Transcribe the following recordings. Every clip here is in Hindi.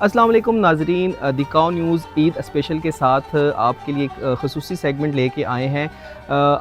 अस्सलाम वालेकुम नाजरीन, the cow news Eid special के साथ आपके लिए एक ख़ुसूसी सेगमेंट लेके आए हैं।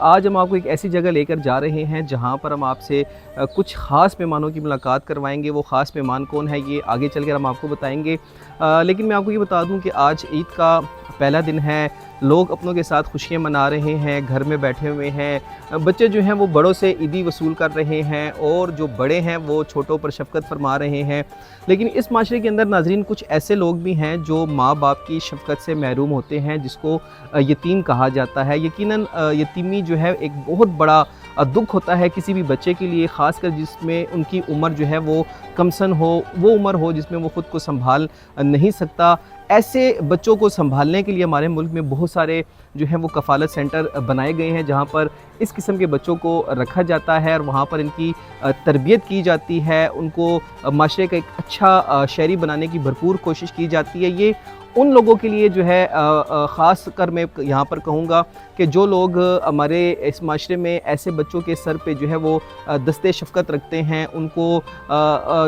आज हम आपको एक ऐसी जगह लेकर जा रहे हैं जहां पर हम आपसे कुछ ख़ास मेहमानों की मुलाकात करवाएंगे। वो ख़ास मेहमान कौन है ये आगे चलकर हम आपको बताएंगे। लेकिन मैं आपको ये बता दूं कि आज ईद का पहला दिन है। लोग अपनों के साथ खुशियाँ मना रहे हैं, घर में बैठे हुए हैं। बच्चे जो हैं वो बड़ों से ईदी वसूल कर रहे हैं और जो बड़े हैं वो छोटों पर शफ़क़त फरमा रहे हैं। लेकिन इस माशरे के अंदर नाज़रीन कुछ ऐसे लोग भी हैं जो माँ बाप की शफ़क़त से महरूम होते हैं, जिसको यतीम कहा जाता है। यकीनन यतीमी जो है एक बहुत बड़ा दुख होता है किसी भी बच्चे के लिए, ख़ासकर जिसमें उनकी उम्र जो है वो कमसन हो, वो उम्र हो जिसमें वो ख़ुद को संभाल नहीं सकता। ऐसे बच्चों को संभालने के लिए हमारे मुल्क में बहुत सारे जो है वो कफ़ालत सेंटर बनाए गए हैं, जहाँ पर इस किस्म के बच्चों को रखा जाता है और वहाँ पर इनकी तरबियत की जाती है। उनको माशरे का एक अच्छा शहरी बनाने की भरपूर कोशिश की जाती है। ये उन लोगों के लिए जो है ख़ास कर मैं यहाँ पर कहूँगा कि जो लोग हमारे इस माशरे में ऐसे बच्चों के सर पे जो है वो दस्ते शफ़क़त रखते हैं, उनको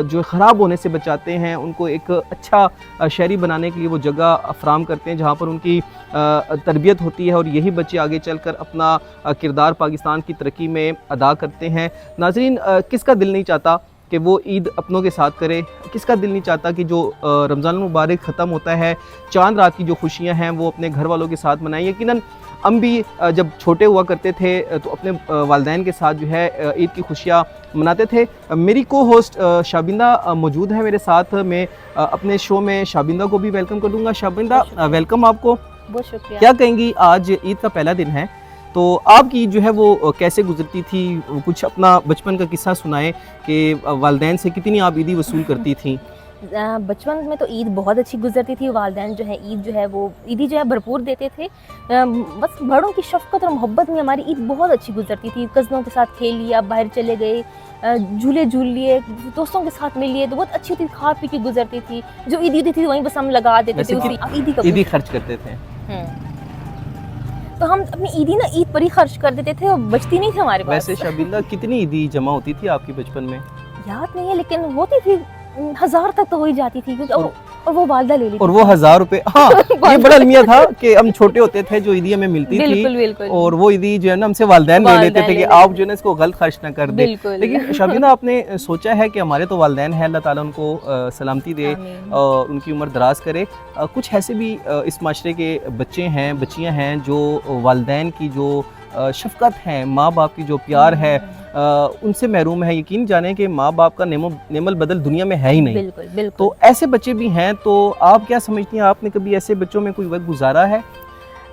जो ख़राब होने से बचाते हैं, उनको एक अच्छा शहरी बनाने के लिए वो जगह फ़राहम करते हैं जहाँ पर उनकी तरबियत होती है और यही बच्चे आगे चलकर अपना किरदार पाकिस्तान की तरक्की में अदा करते हैं। नाज़रीन, किसका दिल नहीं चाहता कि वो ईद अपनों के साथ करे, किसका दिल नहीं चाहता कि जो रमज़ान मुबारक ख़त्म होता है, चांद रात की जो खुशियां हैं वो अपने घर वालों के साथ मनाएं। यकीनन हम भी जब छोटे हुआ करते थे तो अपने वालिदैन के साथ जो है ईद की खुशियां मनाते थे। मेरी को होस्ट शाबिंदा मौजूद है मेरे साथ। मैं अपने शो में शाबिंदा को भी वेलकम कर दूँगा। शाबिंदा, वेलकम आपको। बहुत शुक्रिया। क्या कहेंगी, आज ईद का पहला दिन है, तो आपकी जो है वो कैसे गुजरती थी? कुछ अपना बचपन का किस्सा सुनाएं कि वालिदैन से कितनी आप ईदी वसूल करती थी? बचपन में तो ईद बहुत अच्छी गुजरती थी। वालिदैन जो है ईद जो है वो ईदी जो है भरपूर देते थे। बस बड़ों की शफ़क़त और मोहब्बत में हमारी ईद बहुत अच्छी गुजरती थी। कज़नों के साथ खेल लिया, बाहर चले गए, झूले झूल लिए, दोस्तों के साथ मिल लिए, तो बहुत अच्छी थी, खा पी के गुजरती थी। जो ईदी होती थी वहीं बस हम लगा देते थे, ईदी खर्च करते थे। तो हम अपनी ईदी ना ईद पर ही खर्च कर देते थे और बचती नहीं थी हमारे पास। वैसे शाबिंदा, कितनी ईदी जमा होती थी आपकी बचपन में? याद नहीं है, लेकिन होती थी 1000 तक तो हो ही जाती थी, क्योंकि और वो वालदा ले लेती और वो 1000 रुपए। हाँ ये बड़ा अलमिया था कि हम छोटे होते थे, जो ईदी हमें मिलती बिल्कुल, थी बिल्कुल। और वो ईदी जो है ना हमसे वालिदैन ले लेते थे कि आप जो है ना इसको गलत खर्च ना कर दे। लेकिन शाबिंदा, आपने सोचा है कि हमारे तो वालिदैन है, अल्लाह ताला उनको सलामती दे और उनकी उम्र दराज करे। कुछ ऐसे भी इस माशरे के बच्चे हैं, बच्चियाँ हैं जो वालिदैन की जो शफ़क़त है, माँ बाप की जो प्यार है उनसे महरूम है। यकीन जाने कि माँ बाप का नेमल बदल दुनिया में है ही नहीं। बिल्कुल, बिल्कुल। तो ऐसे बच्चे भी हैं, तो आप क्या समझती हैं, आपने कभी ऐसे बच्चों में कोई वक्त गुजारा है?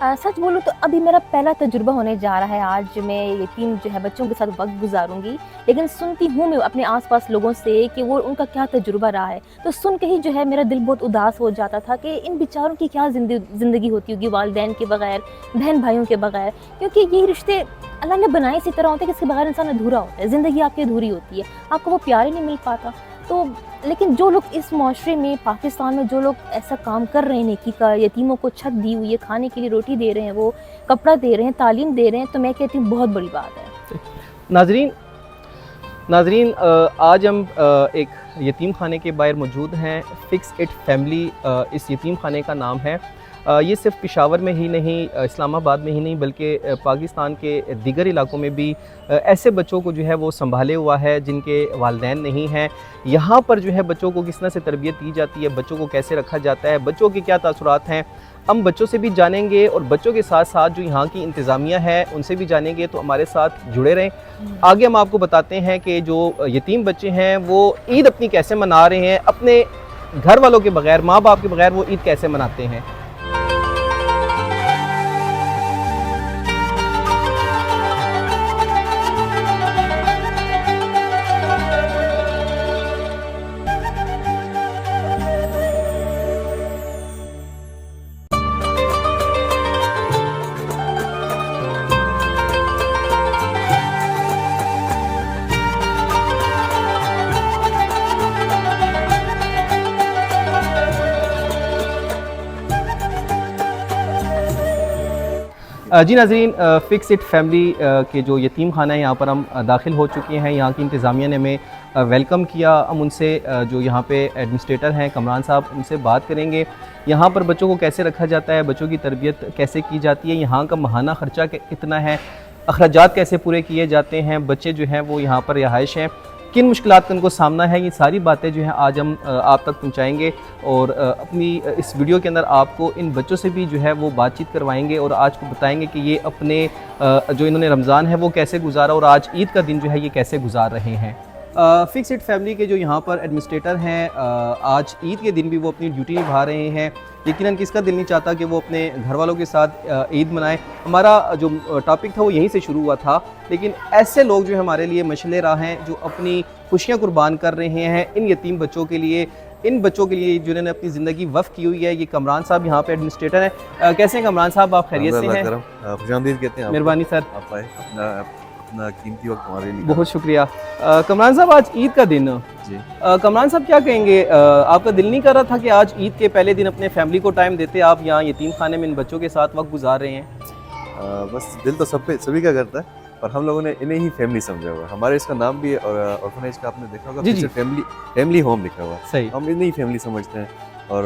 सच बोलूँ तो अभी मेरा पहला तजुर्बा होने जा रहा है। आज मैं यतीम जो है बच्चों के साथ वक्त गुजारूंगी, लेकिन सुनती हूँ मैं अपने आसपास लोगों से कि वो उनका क्या तजुर्बा रहा है, तो सुन के ही जो है मेरा दिल बहुत उदास हो जाता था कि इन बेचारों की क्या ज़िंदगी होती होगी वालिदैन के बगैर, बहन भाइयों के बगैर। क्योंकि यही रिश्ते अल्लाह ने बनाए इसी तरह होते हैं कि इसके बगैर इंसान अधूरा होता है, ज़िंदगी आपकी अधूरी होती है, आपको वो प्यार ही नहीं मिल पाता। तो लेकिन जो लोग इस माशरे में, पाकिस्तान में जो लोग ऐसा काम कर रहे हैं, नेकी का, यतीमों को छत दी हुई है, खाने के लिए रोटी दे रहे हैं, वो कपड़ा दे रहे हैं, तालीम दे रहे हैं, तो मैं कहती हूँ बहुत बड़ी बात है। नाजरीन, आज हम एक यतीम खाने के बाहर मौजूद हैं। फिक्स इट फैमिली इस यतीम खाने का नाम है। ये सिर्फ पेशावर में ही नहीं, इस्लामाबाद में ही नहीं, बल्कि पाकिस्तान के दीगर इलाकों में भी ऐसे बच्चों को जो है वो संभाले हुआ है जिनके वालिदैन नहीं हैं। यहाँ पर जो है बच्चों को किस तरह से तरबियत दी जाती है, बच्चों को कैसे रखा जाता है, बच्चों के क्या तासुरात हैं, हम बच्चों से भी जानेंगे और बच्चों के साथ साथ जो यहाँ की इंतज़ामिया है उनसे भी जानेंगे। तो हमारे साथ जुड़े रहें। आगे हम आपको बताते हैं कि जो यतीम बच्चे हैं वो ईद अपनी कैसे मना रहे हैं, अपने घर वालों के बगैर, माँ बाप के बगैर वो ईद कैसे मनाते हैं। जी नाज़रीन, फ़िक्स इट फैमिली के जो यतीम खाना है यहाँ पर हम दाखिल हो चुके हैं। यहाँ की इंतज़ामिया ने हमें वेलकम किया। हम उनसे जो यहाँ पे एडमिनिस्ट्रेटर हैं कमरान साहब, उनसे बात करेंगे यहाँ पर बच्चों को कैसे रखा जाता है, बच्चों की तरबियत कैसे की जाती है, यहाँ का माहाना ख़र्चा कितना है, अखराजात कैसे पूरे किए जाते हैं, बच्चे जो हैं वो यहाँ पर रिहाइश हैं, किन मुश्किलात का उनको सामना है, ये सारी बातें जो हैं आज हम आप तक पहुँचाएँगे। और अपनी इस वीडियो के अंदर आपको इन बच्चों से भी जो है वो बातचीत करवाएंगे और आज को बताएंगे कि ये अपने जो इन्होंने रमज़ान है वो कैसे गुजारा और आज ईद का दिन जो है ये कैसे गुजार रहे हैं। फिक्स इट फैमिली के जो यहाँ पर एडमिनिस्ट्रेटर हैं, आज ईद के दिन भी वो अपनी ड्यूटी निभा रहे हैं। यकीनन किसका दिल नहीं चाहता कि वो अपने घर वालों के साथ ईद मनाएं। हमारा जो टॉपिक था वो यहीं से शुरू हुआ था, लेकिन ऐसे लोग जो हमारे लिए मशले राह हैं, जो अपनी खुशियाँ कुर्बान कर रहे हैं इन यतीम बच्चों के लिए, इन बच्चों के लिए जिन्होंने अपनी ज़िंदगी वफ़ की हुई है। ये कमरान साहब यहाँ पे एडमिनिस्ट्रेटर हैं। कैसे हैं कमरान साहब, आप खैरियत से हैं? खुशामदीद कहते हैं। मेहरबानी सर, आप आए, अपना कीमती वक्त हमारे लिए। बहुत शुक्रिया। कमरान साहब, आज ईद का दिन जी। कमरान साहब क्या कहेंगे, आपका दिल नहीं कर रहा था कि आज ईद के पहले दिन अपने फैमिली को टाइम देते, आप यहाँ यतीम खाने में इन बच्चों के साथ वक्त गुजार रहे हैं? बस दिल तो सभी का करता है, पर हम लोगों ने इन्हें ही फैमिली समझा हुआ है। हमारे इसका नाम भी ऑर्फनेज का आपने देखा होगा, जी जी, फैमिली होम लिखा हुआ है। सही। हम इन्हें ही फैमिली समझते हैं और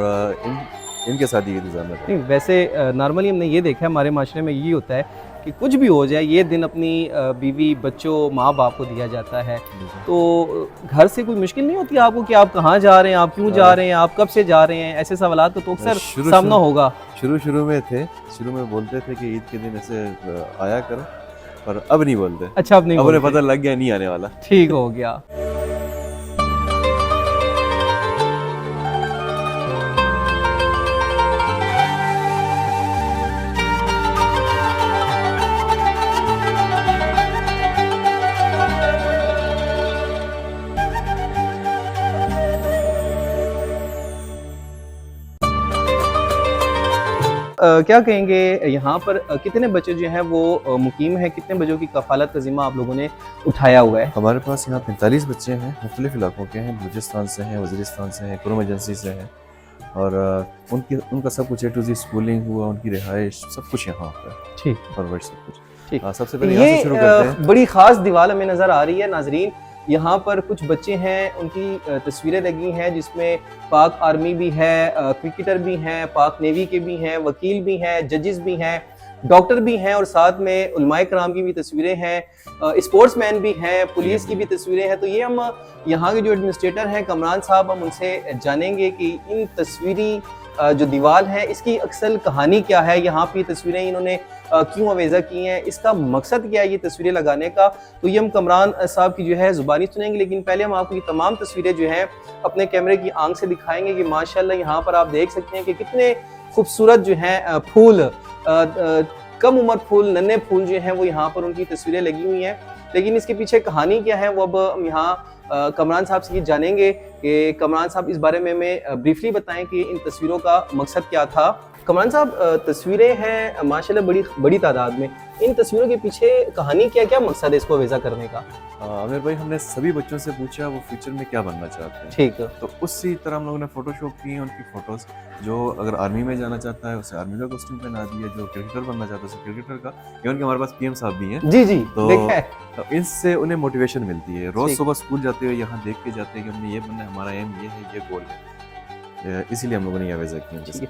इनके साथ ही गुजारना है। नहीं, वैसे नॉर्मली हमने ये देखा है हमारे माशरे में यही होता है कि कुछ भी हो जाए ये दिन अपनी बीवी, बच्चों, माँ बाप को दिया जाता है। तो घर से कोई मुश्किल नहीं होती आपको कि आप कहाँ जा रहे हैं, आप क्यों जा रहे हैं, आप कब से जा रहे हैं? ऐसे सवाल तो अक्सर सामना होगा। शुरू में बोलते थे कि ईद के दिन ऐसे आया करो, पर अब नहीं बोलते। अच्छा, अब नहीं अब उन्हें बोलते। पता लग गया नहीं आने वाला। ठीक हो गया। क्या कहेंगे यहाँ पर कितने बच्चे जो हैं वो मुकीम हैं, कितने बच्चों की कफालत का जिम्मा आप लोगों ने उठाया हुआ है? हमारे पास यहाँ 45 बच्चे हैं, मुख्तलिफ इलाकों के हैं, बलूचिस्तान से हैं, वज़ीरिस्तान से हैं, कुरुम एजेंसी से हैं, और उनका सब कुछ A to Z स्कूलिंग हुआ, उनकी रिहाइश, सब कुछ यहाँ पर है। ठीक, परवरिश सब कुछ। ठीक। सबसे पहले यहाँ से शुरू करते हैं। बड़ी ख़ास दीवार हमें नज़र आ रही है नाजरीन। यहाँ पर कुछ बच्चे हैं, उनकी तस्वीरें लगी हैं जिसमें पाक आर्मी भी है, क्रिकेटर भी हैं, पाक नेवी के भी हैं, वकील भी हैं, जजेस भी हैं, डॉक्टर भी हैं, और साथ में उलमाए कराम की भी तस्वीरें हैं, स्पोर्ट्समैन भी हैं, पुलिस की भी तस्वीरें हैं। तो ये हम यहाँ के जो एडमिनिस्ट्रेटर हैं कमरान साहब, हम उनसे जानेंगे कि इन तस्वीरी जो दीवार है इसकी अक्सर कहानी क्या है, यहाँ पे तस्वीरें इन्होंने क्यों अवेजा की हैं, इसका मकसद क्या है ये तस्वीरें लगाने का। तो ये हम कमरान साहब की जो है ज़ुबानी सुनेंगे, लेकिन पहले हम आपको ये तमाम तस्वीरें जो हैं अपने कैमरे की आंख से दिखाएंगे कि माशाल्लाह यहाँ पर आप देख सकते हैं कि कितने खूबसूरत जो हैं फूल, कम उम्र फूल, नन्हे फूल जो हैं वो यहाँ पर उनकी तस्वीरें लगी हुई हैं। लेकिन इसके पीछे कहानी क्या है वो अब हम यहाँ कमरान साहब से ये जानेंगे कि कमरान साहब इस बारे में हमें ब्रीफली बताएं कि इन तस्वीरों का मकसद क्या था। कमरान साहब, तस्वीरें हैं माशाल्लाह बड़ी तादाद में, इन तस्वीरों के पीछे कहानी क्या मकसद है इसको अवेजा करने का? आमिर भाई, हमने सभी बच्चों से पूछा वो फ्यूचर में क्या बनना चाहते हैं। ठीक है। तो उसी तरह हम लोगों ने फोटोशॉप की हैं उनकी फोटोज। जो अगर आर्मी में जाना चाहता है उसे आर्मी का कॉस्ट्यूम पहना दिया, जो क्रिकेटर बनना चाहता है उसे क्रिकेटर का। इवन कि हमारे पास PM साहब भी हैं। जी जी, तो देखा है। तो इससे उन्हें मोटिवेशन मिलती है। रोज ठीक। सुबह स्कूल जाते हुए यहाँ देख के जाते हैं कि हमने ये बनना है, हमारा एम ये है, ये गोल है। इसीलिए हम लोगों ने यह वजह किया।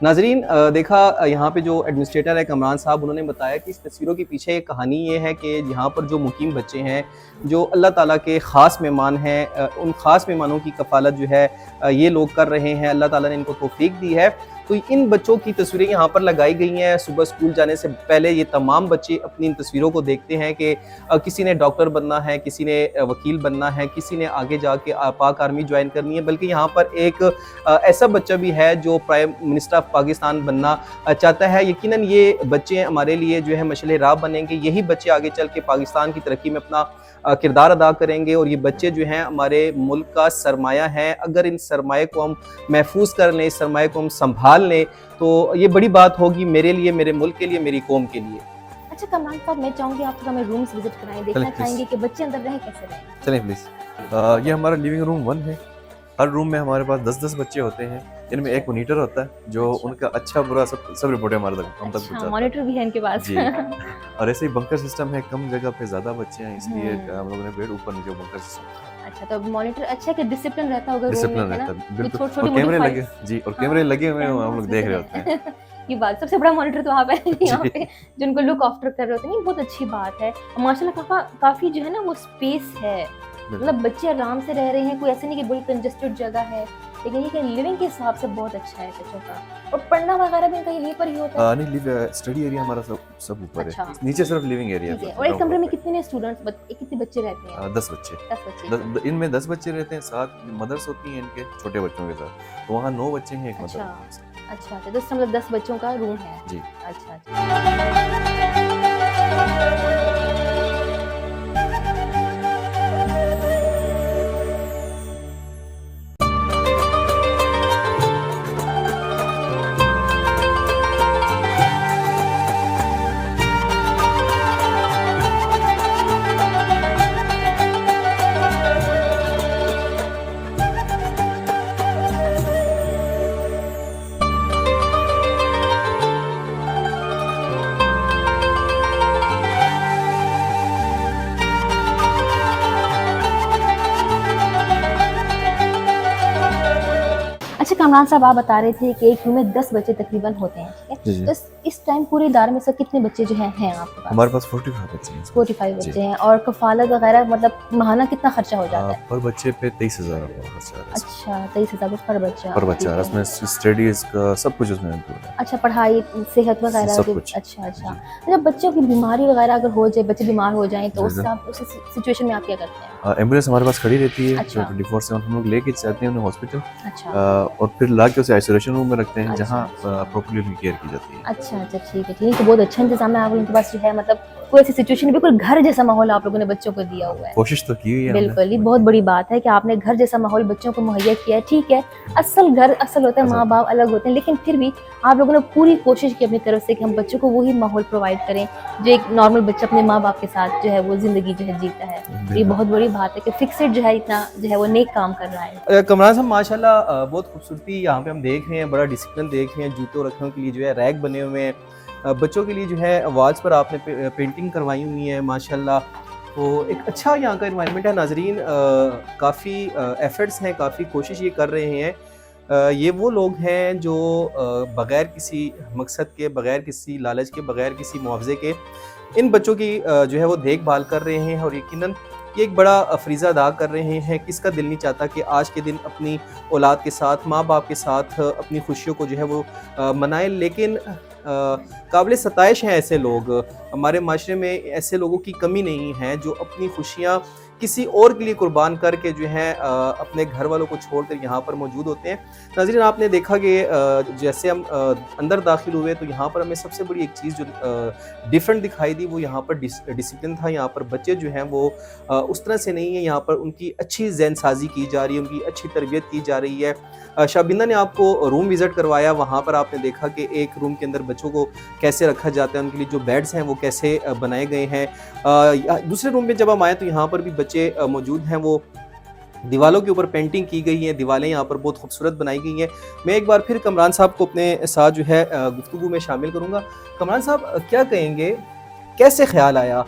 नाजरीन, देखा यहाँ पे जो एडमिनिस्ट्रेटर है कमरान साहब, उन्होंने बताया कि इस तस्वीरों के पीछे एक कहानी ये है कि यहाँ पर जो मुकीम बच्चे हैं, जो अल्लाह ताला के ख़ास मेहमान हैं, उन ख़ास मेहमानों की कफ़ालत जो है ये लोग कर रहे हैं। अल्लाह ताला ने इनको तौफीक दी है। तो इन बच्चों की तस्वीरें यहाँ पर लगाई गई हैं। सुबह स्कूल जाने से पहले ये तमाम बच्चे अपनी इन तस्वीरों को देखते हैं कि किसी ने डॉक्टर बनना है, किसी ने वकील बनना है, किसी ने आगे जाके पाक आर्मी ज्वाइन करनी है। बल्कि यहाँ पर एक ऐसा बच्चा भी है जो प्राइम मिनिस्टर ऑफ पाकिस्तान बनना चाहता है। यकीनन ये बच्चे हमारे लिए जो है मशले राह बनेंगे। यही बच्चे आगे चल के पाकिस्तान की तरक्की में अपना किरदार अदा करेंगे, और ये बच्चे जो हैं हमारे मुल्क का सरमाया है। अगर इन सरमाए को हम महफूज कर लें, इस सरमाए को हम संभाल लें, तो ये बड़ी बात होगी मेरे लिए, मेरे मुल्क के लिए, मेरी कौम के लिए। अच्छा कमरान साहब, मैं चाहूंगी आप थोड़ा हमें रूम्स विजिट कराएं, देखना चाहेंगे कि बच्चे अंदर रहे कैसे रहे। चलें प्लीज। ये हमारा लिविंग रूम 1 है। हर रूम में हमारे पास 10-10 बच्चे होते हैं। इनमें एक मॉनिटर होता है जो अच्छा। उनका अच्छा बुरा सब रिपोर्टें हमारे तक हम तक अच्छा, पहुंचाता है। मॉनिटर भी है इनके पास। जी। और ऐसे ही बंकर सिस्टम है, कम जगह पे ज़्यादा बच्चे हैं इसलिए हम लोगों ने बेड ऊपर नीचे बंकर सिस्टम अच्छा, तो मॉनिटर अच्छा है कि डिसिप्लिन रहता होगा रूम डिसिप्लिन में, है ना? रहता है कि बिल्कुल। छोटी-छोटी और कैमरे मॉडिफाइड लगे जी, और हाँ, कैमरे लगे हुए हैं, हम कैमरास लोग भी देख तो रहे है। होते हैं। ये बात सबसे बड़ा मॉनिटर तो आप हैं यहाँ जी, पे जिनको लुक आफ्टर कर रहे होते हैं। नहीं, बहुत अच्छी बात है। और माशाल्लाह काफ़ी जो है ना वो स्पेस है। बिल्कुल। मतलब बच्चे आराम से रह रहे हैं, कोई ऐसे नहीं कि बड़ी कंजेस्टेड जगह है। लेकिन ये कि लिविंग के हिसाब से बहुत अच्छा है बच्चों का। और पढ़ना वगैरह भी इनका यहीं पर ही होता है? नहीं, लिव स्टडी एरिया हमारा सब ऊपर अच्छा। है। नीचे सिर्फ लिविंग एरिया ठीक है। है और एक ग्राउंड कमरे में फ्लोर कितने स्टूडेंट्स कितने बच्चे रहते हैं? पे 10 बच्चे। 10 बच्चे। इनमें 10 बच्चे रहते हैं, 7 मदर्स होती हैं इनके छोटे बच्चों के साथ। तो वहाँ 9 बच्चे हैं, एक मदर अच्छा। होती है। अच्छा, तो इसका मतलब 10 बच्चों का रूम है। जी। अच्छा, अच्छा। अच्छा कामरान साहब, आप बता रहे थे कि एक रूम में 10 बच्चे तकरीबन होते हैं, ठीक जी, है? जी। तो इस टाइम पूरे इदारे में से कितने बच्चे जो हैं आपके पास? हमारे पास 45 बच्चे हैं। 45 जी। बच्चे हैं। और कफ़ालत वगैरह मतलब माहाना कितना खर्चा हो जाता है? पर बच्चे पे 23,000 रुपये खर्चा आ रहा है इसमें। अच्छा, 23,000 पर बच्चा। पर बच्चा, ठीक और है। उसमें स्टडीज का सब कुछ उसमें include है। अच्छा, पढ़ाई, सेहत वगैरह सब भी। कुछ। अच्छा, अच्छा। जी। मतलब बच्चों की बीमारी वगैरह अगर हो जाए, बच्चे बीमार हो जाएँ तो जी, जी। उस सिचुएशन में आप क्या करते हैं? एम्बुलेंस हमारे पास खड़ी रहती है, अच्छा। जो 24/7 हम लोग लेके जाते हैं उन्हें हॉस्पिटल, अच्छा। और फिर ला के उसे आइसोलेशन रूम में रखते हैं, अच्छा, जहाँ अच्छा। प्रॉपर्ली उनकी केयर की जाती है। अच्छा, अच्छा, ठीक है, ठीक है। तो बहुत अच्छा इंतज़ाम है आप लोगों के पास जो है, मतलब कोई ऐसी सिचुएशन, बिल्कुल घर जैसा माहौल आप लोगों ने बच्चों को दिया हुआ है। कोशिश तो की हुई है हमने। बिल्कुल, ये बहुत बड़ी बात है कि आपने घर जैसा माहौल बच्चों को मुहैया किया है। ठीक है, असल घर असल होता है, असल माँ-बाप अलग होते हैं, लेकिन फिर भी आप लोगों ने पूरी कोशिश की अपनी तरफ से कि हम बच्चों को वही माहौल प्रोवाइड करें, जो एक नॉर्मल बच्चा अपने माँ-बाप के साथ जो है वो ज़िंदगी जो है जीता है। ये बिल्कुल। बहुत बड़ी बात है कि फिक्सेड जो है इतना जो है वो नेक काम कर रहा है। कमरान साहब माशाल्लाह बहुत खूबसूरती यहाँ पे हम देख रहे हैं, बड़ा डिसिप्लिन देख रहे हैं। जूतों रखने के लिए जो है रैक बने हुए हैं। बच्चों के लिए जो है वॉल्स पर आपने पेंटिंग करवाई हुई है माशाल्लाह। तो एक अच्छा यहाँ का इन्वायरमेंट है नाजरीन। काफ़ी एफर्ट्स हैं, काफ़ी कोशिश ये कर रहे हैं। ये वो लोग हैं जो बग़ैर किसी मकसद के, बग़ैर किसी लालच के, बग़ैर किसी मुआवजे के इन बच्चों की जो है वो देखभाल कर रहे हैं। और यकीनन ये एक बड़ा फ़रीज़ा अदा कर रहे हैं। किसका दिल नहीं चाहता कि आज के दिन अपनी औलाद के साथ, माँ-बाप के साथ अपनी खुशियों को जो है वो मनाएँ। लेकिन काबिल सताइश हैं ऐसे लोग। हमारे माशरे में ऐसे लोगों की कमी नहीं है जो अपनी खुशियाँ किसी और के लिए कुर्बान करके जो है अपने घर वालों को छोड़कर यहाँ पर मौजूद होते हैं। नाज़रीन, आपने देखा कि जैसे हम अंदर दाखिल हुए तो यहाँ पर हमें सबसे बड़ी एक चीज़ जो डिफरेंट दिखाई दी, वो यहाँ पर डिसिप्लिन था। यहाँ पर बच्चे जो हैं वो उस तरह से नहीं है, यहाँ पर उनकी अच्छी ज़हन साजी की जा रही है, उनकी अच्छी तरबियत की जा रही है। शाबिंदा ने आपको रूम विज़िट करवाया, वहाँ पर आपने देखा कि एक रूम के अंदर बच्चों को कैसे रखा जाता है, उनके लिए जो बेड्स हैं वो कैसे बनाए गए हैं। दूसरे रूम में जब हम आए तो यहाँ पर भी बच्चे मौजूद हैं। वो दीवालों के ऊपर पेंटिंग की गई है, दीवारें यहाँ पर बहुत खूबसूरत बनाई गई हैं। मैं एक बार फिर कमरान साहब को अपने साथ जो है गुफ्तगू में शामिल करूँगा। कमरान साहब, क्या कहेंगे, कैसे ख्याल आया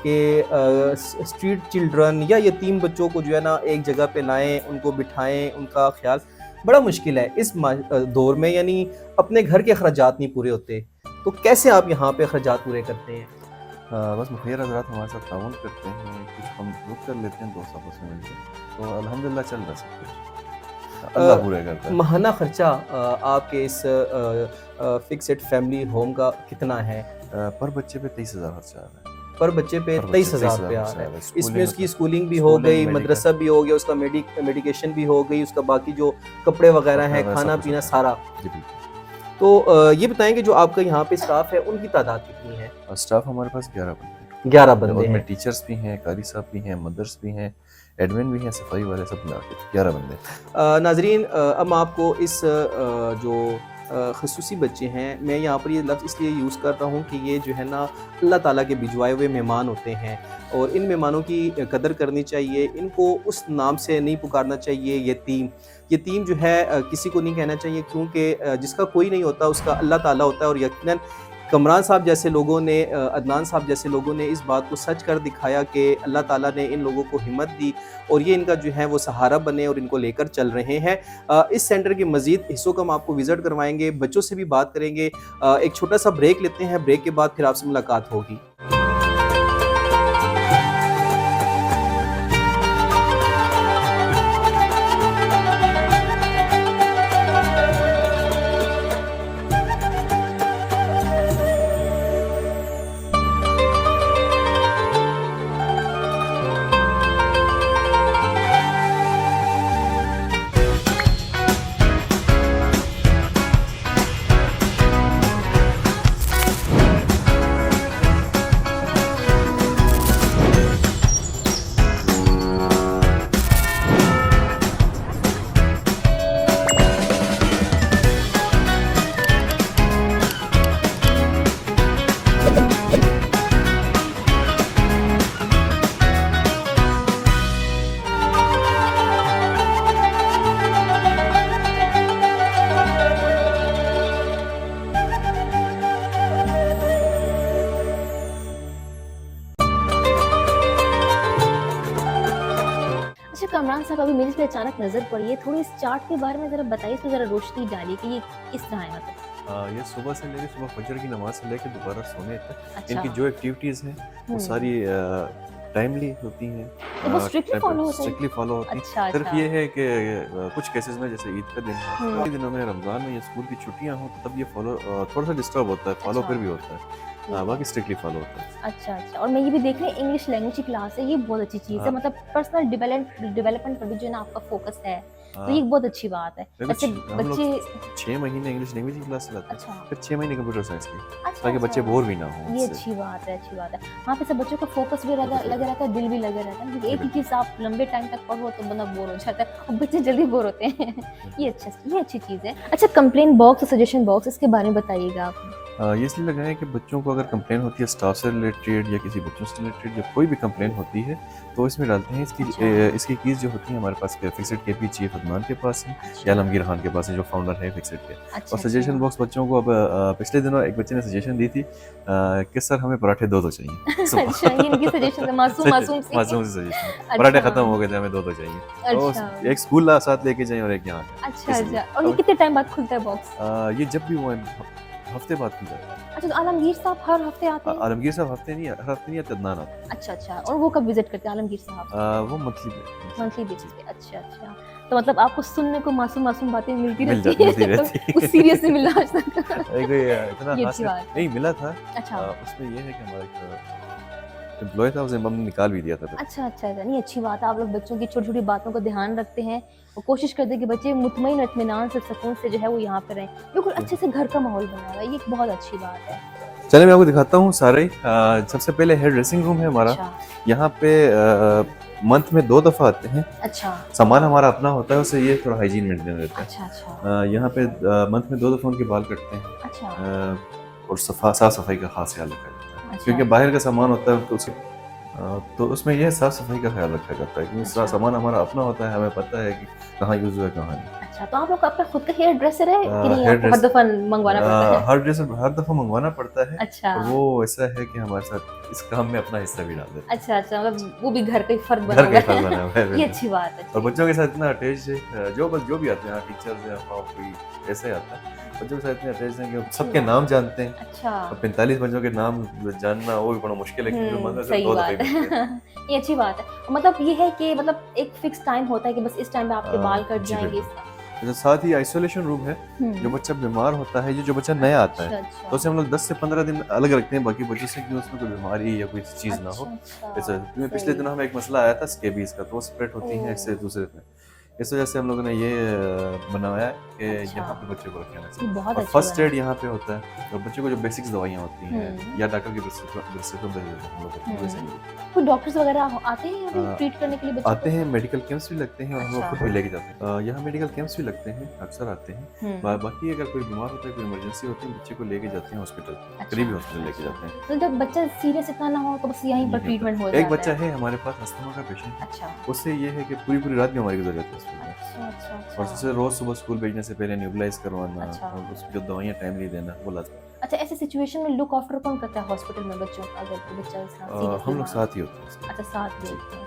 कि स्ट्रीट चिल्ड्रन या यतीम बच्चों को जो है ना एक जगह पे लाएँ, उनको बिठाएँ, उनका ख्याल बड़ा मुश्किल है इस दौर में, यानी अपने घर के अखराजात नहीं पूरे होते, तो कैसे आप यहाँ पे अखराजात पूरे करते हैं? बस मुखिया हज़रात हमारे साथ ताउन करते हैं, कुछ हम ग्रुप कर लेते हैं दोस्त आपस में मिलकर, तो अल्हम्दुलिल्लाह चल रहा है सब कुछ। अल्लाह पूरे करता है। माहाना खर्चा आपके इस फिक्स्ड फैमिली होम का कितना है? पर बच्चे पे 23,000 खर्चा आ रहा है। पर बच्चे पे पर बच्चे 23,000 रुपये आ 23,000 रहा है। स्कूलिंग इसमें उसकी मतलब स्कूलिंग भी हो स्कूलिंग, गई, मेडिकल। मदरसा भी हो गया, उसका मेडिकेशन भी हो गई, उसका बाकी जो कपड़े वगैरह हैं, सब खाना कुछ पीना होता है। सारा। जी बिल्कुल। तो ये बताएं कि जो आपका यहाँ पे स्टाफ है उनकी तादाद कितनी है? और स्टाफ हमारे पास 11 बंदे हैं। 11 बंदे उनमें हैं। टीचर्स भी हैं, कारी साहब भी हैं, मदर्स भी हैं, एडमिन भी हैं, सफाई वाले, सब मिला के 11 बंदे। नाजरीन, अब आपको इस जो खसूसी बच्चे हैं, मैं यहाँ पर ये लफ्ज़ इसलिए यूज़ कर रहा हूँ कि ये जो है ना अल्लाह ताला के भिजवाए हुए मेहमान होते हैं। और इन मेहमानों की कदर करनी चाहिए। इनको उस नाम से नहीं पुकारना चाहिए यतीम। यतीम जो है किसी को नहीं कहना चाहिए, क्योंकि जिसका कोई नहीं होता उसका अल्लाह ताला होता है। और यकीनन कमरान साहब जैसे लोगों ने, अदनान साहब जैसे लोगों ने इस बात को सच कर दिखाया कि अल्लाह ताला ने इन लोगों को हिम्मत दी और ये इनका जो है वो सहारा बने और इनको लेकर चल रहे हैं। इस सेंटर के मज़ीद हिस्सों का हम आपको विज़िट करवाएँगे, बच्चों से भी बात करेंगे। एक छोटा सा ब्रेक लेते हैं, ब्रेक के बाद फिर आपसे मुलाकात होगी। अच्छा कमरान साहब, अभी मेरी इस पे अचानक नज़र पड़ी है, थोड़ी इस चार्ट के बारे में ज़रा बताइए, इसमें ज़रा रोशनी डालिए कि ये किस तरह है मतलब। ये सुबह से लेके सुबह फजर की नमाज से लेके दोबारा सोने तक अच्छा। इनकी जो एक्टिविटीज़ हैं वो सारी टाइमली होती हैं, तो वो स्ट्रिक्टली फॉलो होता है? स्ट्रिक्टली फॉलो होती हैं। अच्छा सिर्फ अच्छा। ये है कि कुछ केसेस में जैसे ईद का दिन है, हम्म। कई दिनों में रमज़ान में या स्कूल की छुट्टियां हो तो तब ये फॉलो थोड़ा सा डिस्टर्ब होता है, फॉलो अच्छा। फिर भी होता है, ठीक है। बाकी स्ट्रिक्टली फॉलो होता है। अच्छा अच्छा। और मैं ये भी देख रही हूँ इंग्लिश लैंग्वेज की क्लास है, ये बहुत अच्छी चीज़ है, हाँ। मतलब पर्सनल डेवलपमेंट पर भी जो है ना आपका फोकस है, तो हाँ, ये एक बहुत अच्छी बात है। देखो, ऐसे हम लोग बच्चे 6 महीने इंग्लिश लैंग्वेज की क्लास चलाते हैं, अच्छा फिर 6 महीने कंप्यूटर साइंस की, अच्छा ताकि बच्चे अच्छा। बोर भी ना हों ये इससे। अच्छी बात है, अच्छी बात है। वहाँ पे सब बच्चों का फोकस भी लगा लगा रहता है, दिल भी लगा रहता है, क्योंकि एक ही बिल्कुल। चीज़ आप लंबे टाइम तक पढ़ो तो बंदा बोर हो जाता है और बच्चे जल्दी बोर होते हैं। ये अच्छी चीज़ है। अच्छा, कंप्लेंट बॉक्स और सजेशन बॉक्स, इसके बारे में बताइएगा आप। ये इसलिए लगाएं कि बच्चों को अगर कंप्लेन होती है स्टाफ से रिलेटेड या किसी बच्चों से रिलेटेड या कोई भी कंप्लेन होती है तो इसमें डालते हैं। अच्छा। इसकी कीज़ जो होती है हमारे पास फिक्सड के पी चीफ अदनान के पास है अच्छा या आलमगीर खान के पास है, जो फाउंडर है फिक्सड के। अच्छा और सजेशन बॉक्स बच्चों को अब पिछले दिनों एक बच्चे ने सजेशन दी थी कि सर हमें पराठे दो चाहिए सुबह। अच्छा, ये इनकी सजेशन है, मासूम मासूम सी। मासूम से सजेशन, पराठे अच्छा। खत्म हो गए थे, हमें दो चाहिए। तो अच्छा एक स्कूल साथ लेके जाएं और एक यहाँ पे। अच्छा इसलिए। अच्छा। और ये कितने टाइम बाद खुलता है बॉक्स? ये जब भी वो हफ्ते बाद खुल जाता है। अच्छा, तो आलमगीर साहब हर हफ्ते आते हैं? आलमगीर साहब हर हफ्ते नहीं आते, अदनान आते हैं। अच्छा अच्छा। और वो कब विजिट करते हैं आलमगीर साहब? वो मंथली मंथली बेसिस पे। अच्छा अच्छा। तो मतलब आपको सुनने को मासूम मासूम बातें मिलती मिल रहती मिलती है, रहती है। कुछ सीरियस नहीं मिला आज तक। इतना ये खास अच्छी बात। नहीं मिला था। अच्छा उसमें ये है कि हमारा एक एम्प्लॉय था, उसे मम्मी निकाल भी दिया था फिर। अच्छा अच्छा अच्छा। नहीं, अच्छी बात है, आप लोग बच्चों की छोटी छोटी बातों का ध्यान रखते हैं और कोशिश करते हैं कि बच्चे मुतमईन और इत्मीनान से सुकून से जो है वो यहाँ पे रहें, बिल्कुल अच्छे से घर का माहौल बना हुआ है, ये एक बहुत अच्छी बात है। चलिए मैं आपको दिखाता हूँ सारे। सबसे पहले हेयर ड्रेसिंग रूम है हमारा। अच्छा यहाँ पे मंथ में 2 दफ़ा आते हैं। अच्छा सामान हमारा अपना होता है, उससे ये थोड़ा हाइजीन मेंटेन रहता है। अच्छा अच्छा यहाँ पे मंथ में 2 दफ़ा उनके बाल कटते हैं। अच्छा और साफ सफाई का खास ख्याल रखा जाता है, अच्छा। क्योंकि बाहर का सामान होता है तो उसमें यह साफ सफाई का ख्याल रखा जाता है, क्योंकि अच्छा। सामान हमारा अपना होता है, हमें पता है कि कहाँ यूज़ हुआ है कहाँ नहीं। अच्छा, तो आप लोग का अपना खुद का हेयर ड्रेसर है कि नहीं, हेयर आपको हर दफा मंगवाना पड़ता है? हर दफ़ा मंगवाना पड़ता है। अच्छा और वो ऐसा है कि हमारे साथ इस काम में अपना हिस्सा भी डाल देते हैं। अच्छा अच्छा, मतलब वो भी घर का ही फर्द बना घर हुआ का फल बना है। हुआ है ये बिल्कुल। अच्छी बात है। और बच्चों के साथ इतना अटैच है, जो भी आते हैं, टीचर्स हैं, कोई ऐसे आता है, बच्चों के साथ इतने अटैच हैं कि वो सबके नाम जानते हैं। अच्छा और 45 बच्चों के नाम जानना वो भी बड़ा मुश्किल है, क्योंकि मंदिर से सही 2 बात दफ़े मिलते हैं। है। ये अच्छी बात है, मतलब ये है कि मतलब एक फिक्स टाइम होता है कि बस इस टाइम पे आपके बाल कट जी, जाएंगे। बिल्कुल। अच्छा, साथ ही आइसोलेशन रूम है। जो बच्चा बीमार होता है, जो बच्चा नया आता है, अच्छा तो उसे हम लोग 10 से 15 दिन अलग रखते हैं बाकी बच्चों से, कि उसमें कोई बीमारी या कोई चीज़ ना हो। अच्छा ऐसा क्योंकि पिछले दिनों हमें एक मसला आया था स्केबीज का, तो वो स्प्रेड होती है एक से दूसरे में, इस वजह से हम लोगों ने ये बनाया है कि अच्छा। यहाँ पे बच्चों को रखना ये चाहिए। बहुत और अच्छा फर्स्ट बना। एड यहाँ पे होता है, और बच्चों को जो बेसिक्स दवाइयाँ होती हैं हम्म। या डॉक्टर की प्रिस्क्रिप्शन पे हम लोग बच्चों को वैसे नहीं देते। कोई डॉक्टर्स वगैरह आते हैं अभी आ, ट्रीट करने के लिए बच्चों आते को? हैं, मेडिकल कैंप्स भी लगते हैं और हम लोग अच्छा। खुद भी लेके जाते हैं। यहाँ मेडिकल कैंप्स भी लगते हैं, अक्सर आते हैं। बाकी अगर कोई बीमार होता है, कोई इमरजेंसी होती है, बच्चे को लेके जाते हैं हॉस्पिटल, अच्छा, करीबी हॉस्पिटल लेके जाते हैं। तो जब बच्चा सीरियस इतना ना हो तो बस यहीं पर यहीं ट्रीटमेंट हो पर जाता एक बच्चा है। है हमारे पास अस्थमा का पेशेंट है, अच्छा उससे ये है कि पूरी पूरी रात बीमारी गुजर जाती है हॉस्पिटल में। अच्छा अच्छा और अच्छा। उससे रोज सुबह स्कूल भेजने से पहले न्यूबलाइज करवाना अच्छा। और उसकी जो दवाइयाँ टाइमली देना वो लाजमी है। अच्छा, ऐसे सिचुएशन में लुक आफ्टर कौन करता है हॉस्पिटल में बच्चों का, अगर बच्चा सीरियस हम लोग साथ ही होते हैं उसके। अच्छा साथ जी। देखते हैं।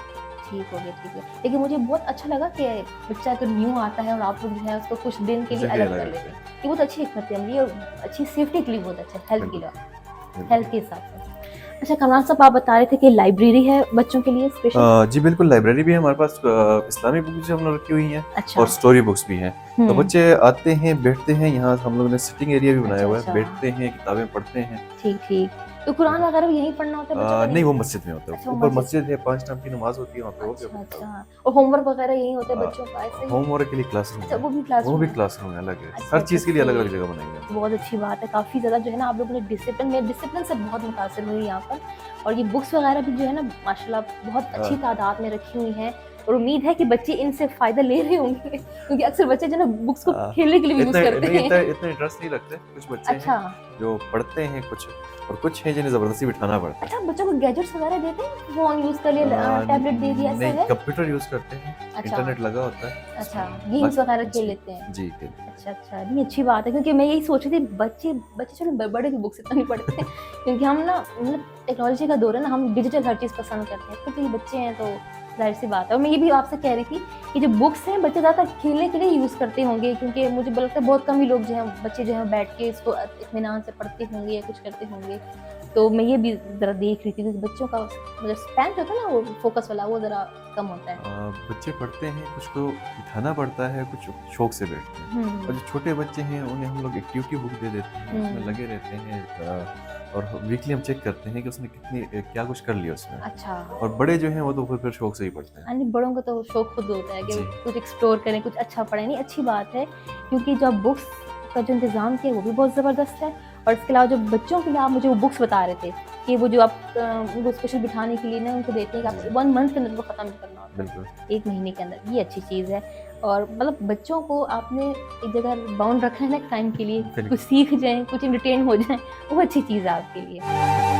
ठीक हो गया ठीक है। लेकिन मुझे बहुत अच्छा लगा कि बच्चा अगर न्यू आता है और आप लोग जो है उसको कुछ दिन के लिए जगह अलग अलग कर रखते लेते हैं, हैं। ये बहुत अच्छी हिकमत है हमारी और अच्छी सेफ्टी के लिए बहुत अच्छा है, हेल्थ के लिए, बिल्कुल। हेल्थ के हिसाब से। अच्छा कमरान साहब, आप बता रहे थे कि लाइब्रेरी है बच्चों के लिए स्पेशल? जी बिल्कुल, लाइब्रेरी भी है हमारे पास। इस्लामिक बुक्स हम लोग रखी हुई हैं अच्छा। और स्टोरी बुक्स भी हैं। तो हम्म, बच्चे आते हैं, बैठते हैं, यहाँ हम लोगों ने सिटिंग एरिया भी बनाया अच्छा, हुआ है, अच्छा। बैठते हैं, किताबें पढ़ते हैं। ठीक ठीक। तो कुरान वगैरह भी यहीं पढ़ना होता है बच्चों का? नहीं, वो मस्जिद में होता है। अच्छा, वो ऊपर मस्जिद। मस्जिद है, 5 टाइम की नमाज होती है वहाँ पे, वो भी अच्छा होता है। अच्छा। और होमवर्क वगैरह यहीं होता है बच्चों का ऐसे ही? होमवर्क के लिए क्लासरूम अच्छा, है, वो भी क्लास वो भी क्लासरूम है अलग है। अच्छा, हर चीज़ के लिए अच्छा, अलग अलग सही। जगह बनाई गई है। बहुत अच्छी बात है, काफ़ी ज़्यादा जो है ना आप लोगों ने डिसिप्लिन, मैं डिसिप्लिन से बहुत मुतासिर हुई यहाँ पर। और ये बुक्स वगैरह भी जो है ना माशाल्लाह बहुत अच्छी तादाद में रखी हुई हैं, और उम्मीद है कि बच्चे इनसे फ़ायदा ले रहे होंगे क्योंकि अक्सर बच्चे जो है ना बुक्स को हाँ, खेलने के लिए भी यूज़ इतना करते नहीं, इतना हैं। इतना इंटरेस्ट नहीं रखते। कुछ बच्चे अच्छा हैं जो पढ़ते हैं कुछ, और कुछ हैं जिन्हें ज़बरदस्ती बिठाना पड़ता है। अच्छा, बच्चों को गैजेट्स वगैरह देते हैं, फ़ोन यूज़ कर लिया, टैबलेट दे दिया, ऐसा नहीं, है? कंप्यूटर यूज़ करते हैं, अच्छा इंटरनेट लगा होता है। अच्छा, गेम्स वगैरह खेल जी, लेते हैं। जी, खेल। अच्छा अच्छा, नहीं अच्छी बात है, क्योंकि मैं यही सोच रही थी बच्चे बच्चे चलो बड़े भी बुक्स इतना नहीं पढ़ते हैं क्योंकि हम ना मतलब टेक्नोलॉजी का दौर है ना, हम डिजिटल हर चीज़ पसंद करते हैं, क्योंकि ये बच्चे हैं तो जाहिर सी बात है। और मैं ये भी आपसे कह रही थी कि जो बुक्स हैं बच्चे ज़्यादातर खेलने के लिए यूज़ करते होंगे, क्योंकि मुझे लगता है बहुत कम ही लोग जो हैं बच्चे जो हैं बैठ के इसको इत्मीनान से पढ़ते होंगे या कुछ करते होंगे। तो मैं ये भी ज़रा देख रही थी क्योंकि बच्चों का जो स्पैन होता है ना वो फोकस वाला वो ज़रा कम होता है। बच्चे पढ़ते हैं, कुछ को बिठाना पड़ता है, कुछ शौक से बैठते हैं। और जो छोटे बच्चे हैं उन्हें हम लोग एक्टिविटी बुक दे देते हैं, उसमें लगे रहते हैं। और वीकली हम चेक करते हैं कि उसने कितनी क्या कुछ कर लिया उसमें। अच्छा। और बड़े जो हैं वो तो फिर शौक से ही पढ़ते हैं। यानी बड़ों का तो शौक खुद होता है कि जी। कुछ एक्सप्लोर करें, कुछ अच्छा पढ़ें। नहीं अच्छी बात है, क्योंकि जो बुक्स का जो इंतज़ाम किया है वो भी बहुत ज़बरदस्त है। और इसके अलावा जो बच्चों के लिए आप मुझे वो बुक्स बता रहे थे कि वो जो आप उनको स्पेशल बिठाने के लिए ना उनको देते हैं कि आप 1 मंथ के अंदर वो ख़त्म करना होता है, बिल्कुल। 1 महीने के अंदर, ये अच्छी चीज़ है। और मतलब बच्चों को आपने एक जगह बाउंड रखा है ना टाइम के लिए, बिल्कुल। कुछ सीख जाएँ, कुछ एंटरटेन हो जाएँ, वो अच्छी चीज़ है आपके लिए।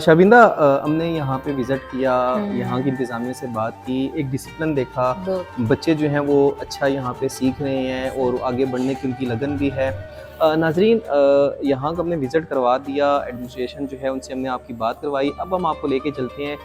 शर्मिंदा, हमने यहाँ पे विज़िट किया, यहाँ की हम्म। इंतज़ामिया से बात की, एक डिसिप्लिन देखा, दो बच्चे जो हैं वो अच्छा यहाँ पे सीख रहे हैं और आगे बढ़ने की उनकी लगन भी है। नाज़रीन, यहाँ का हमने विज़िट करवा दिया, एडमिनिस्ट्रेशन जो है उनसे हमने आपकी बात करवाई। अब हम आपको लेके चलते हैं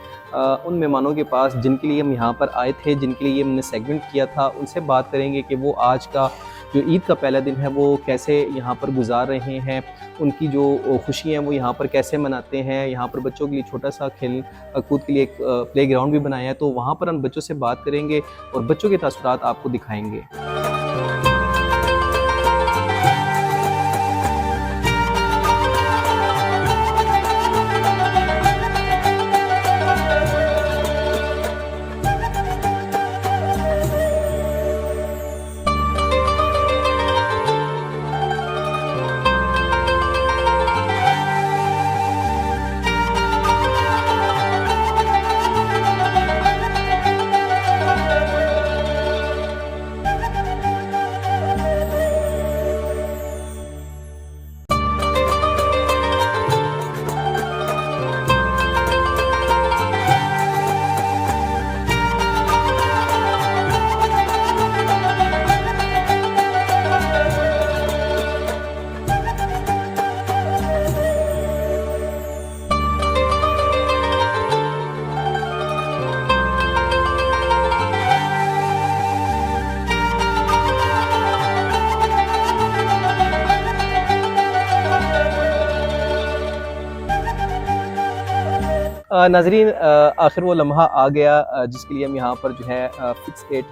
उन मेहमानों के पास जिनके लिए हम यहाँ पर आए थे, जिनके लिए हमने सेगमेंट किया था। उनसे बात करेंगे कि वो आज का जो ईद का पहला दिन है वो कैसे यहाँ पर गुजार रहे हैं, उनकी जो खुशी हैं वो यहाँ पर कैसे मनाते हैं। यहाँ पर बच्चों के लिए छोटा सा खेल कूद के लिए एक प्ले ग्राउंड भी बनाया है, तो वहाँ पर हम बच्चों से बात करेंगे और बच्चों के तासुरात आपको दिखाएंगे। नाजरीन, आखिर वो लम्हा आ गया जिसके लिए हम यहाँ पर जो है फिक्स एट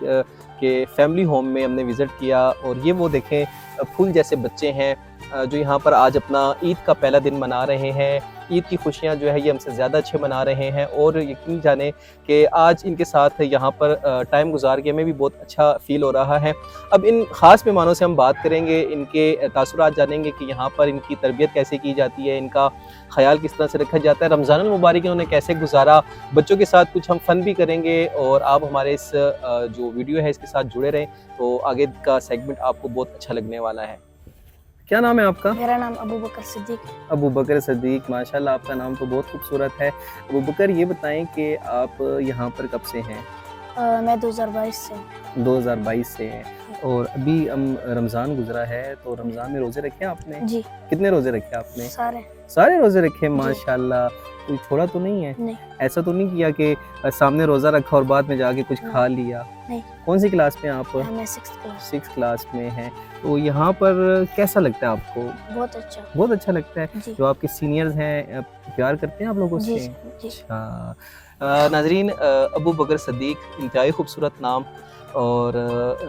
के फैमिली होम में हमने विज़िट किया। और ये वो देखें फूल जैसे बच्चे हैं जो यहाँ पर आज अपना ईद का पहला दिन मना रहे हैं। ईद की खुशियाँ जो है ये हमसे ज़्यादा अच्छे मना रहे हैं और यकीन जाने कि आज इनके साथ यहाँ पर टाइम गुजार के हमें भी बहुत अच्छा फ़ील हो रहा है। अब इन ख़ास मेहमानों से हम बात करेंगे, इनके तासुरात जानेंगे कि यहाँ पर इनकी तरबियत कैसे की जाती है, इनका ख्याल किस तरह से रखा जाता है, रमज़ानुल मुबारक इन्होंने कैसे गुजारा, बच्चों के साथ कुछ हम फ़न भी करेंगे। और आप हमारे इस जो वीडियो है इसके साथ जुड़े रहें तो आगे का सेगमेंट आपको बहुत अच्छा लगने वाला है। क्या नाम है आपका? मेरा नाम अबू बकर सिद्दीक। अबू बकर सिद्दीक, माशाल्लाह आपका नाम तो बहुत खूबसूरत है। अबू बकर, ये बताएं कि आप यहाँ पर कब से हैं? मैं 2022 से। 2022 से हैं। और अभी हम रमज़ान गुजरा है तो रमज़ान में रोज़े रखे आपने? जी। कितने रोज़े रखे आपने? सारे रोज़े रखे माशाल्लाह। कोई छोड़ा तो नहीं है? नहीं। ऐसा तो नहीं किया कि सामने रोज़ा रखा और बाद में जाके कुछ खा लिया? नहीं। कौन सी क्लास में आप? मैं 6th क्लास में हैं। तो यहाँ पर कैसा लगता है आपको? बहुत अच्छा। बहुत अच्छा लगता है। जी। जो आपके सीनियर्स हैं प्यार करते हैं आप लोगों से? जी। अच्छा। नाजरीन, अबू बकर सिद्दीक इंतहाई खूबसूरत नाम और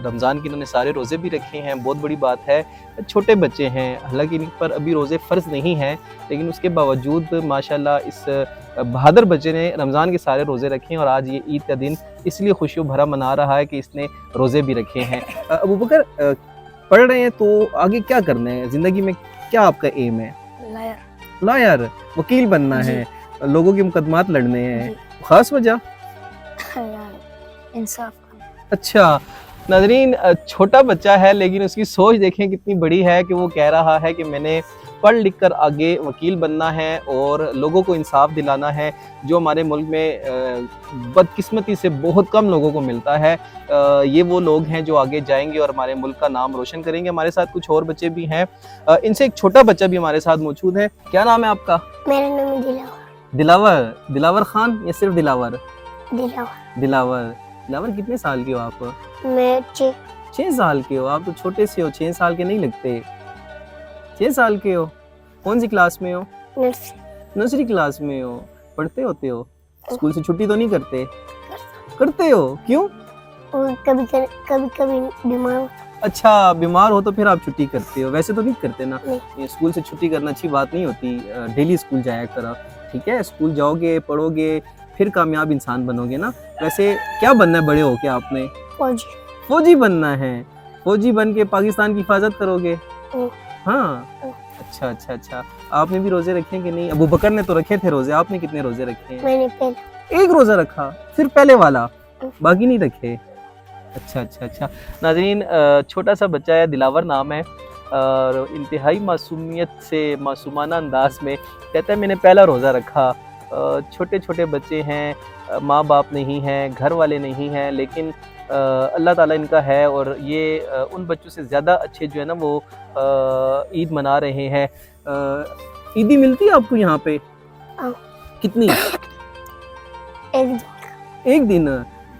रमज़ान के इन्होंने सारे रोज़े भी रखे हैं, बहुत बड़ी बात है। छोटे बच्चे हैं, हालांकि इन पर अभी रोज़े फ़र्ज़ नहीं हैं, लेकिन उसके बावजूद माशाल्लाह इस बहादुर बच्चे ने रमज़ान के सारे रोज़े रखे हैं और आज ये ईद का दिन इसलिए खुशियों भरा मना रहा है कि इसने रोज़े भी रखे हैं। अबू बकर, पढ़ रहे हैं तो आगे क्या करना है ज़िंदगी में, क्या आपका एम है? लायर, वकील बनना है, लोगों के मुकदमात लड़ने हैं, खास वजह? इंसाफ। अच्छा नाज़रीन, छोटा बच्चा है लेकिन उसकी सोच देखें कितनी बड़ी है कि वो कह रहा है कि मैंने पढ़ लिख कर आगे वकील बनना है और लोगों को इंसाफ दिलाना है, जो हमारे मुल्क में बदकिस्मती से बहुत कम लोगों को मिलता है। ये वो लोग हैं जो आगे जाएंगे और हमारे मुल्क का नाम रोशन करेंगे। हमारे साथ कुछ और बच्चे भी हैं, इनसे एक छोटा बच्चा भी हमारे साथ मौजूद है। क्या नाम है आपका? मेरा नाम है दिलावर। दिलावर? दिलावर खान या सिर्फ दिलावर? दिलावर। दिलावर, कितने साल के हो आप? मैं 6 साल के हो? आप तो छोटे से हो, 6 साल के नहीं लगते। 6 साल के हो? कौन सी क्लास में हो? नर्सरी क्लास में हो। पढ़ते होते हो? स्कूल से छुट्टी तो नहीं करते? करते हो, क्यों? कभी बीमार हो। अच्छा, बीमार हो तो फिर आप छुट्टी करते हो, वैसे तो नहीं करते ना? नहीं। स्कूल से छुट्टी करना अच्छी बात नहीं होती, डेली स्कूल जाया करो, ठीक है? स्कूल जाओगे, पढ़ोगे, फिर कामयाब इंसान बनोगे ना। वैसे क्या बनना है बड़े होके आपने? फौजी बनना है। फौजी बन के पाकिस्तान की हिफाजत करोगे? हाँ। अच्छा। आपने भी रोजे रखे हैं कि नहीं? अबू बकर ने तो रखे थे रोजे, आपने कितने रोजे रखे हैं? मैंने पहले एक रोजा रखा, सिर्फ पहले वाला, बाकी नहीं रखे? अच्छा। नाज़रीन, छोटा सा बच्चा है, दिलावर नाम है और इंतहाई मासूमियत से, मासूमाना अंदाज में कहता है मैंने पहला रोज़ा रखा। छोटे छोटे बच्चे हैं, माँ बाप नहीं हैं, घर वाले नहीं हैं, लेकिन अल्लाह ताला इनका है और ये उन बच्चों से ज़्यादा अच्छे जो है ना वो ईद मना रहे हैं। ईदी मिलती है आपको यहाँ पे? कितनी? एक दिन।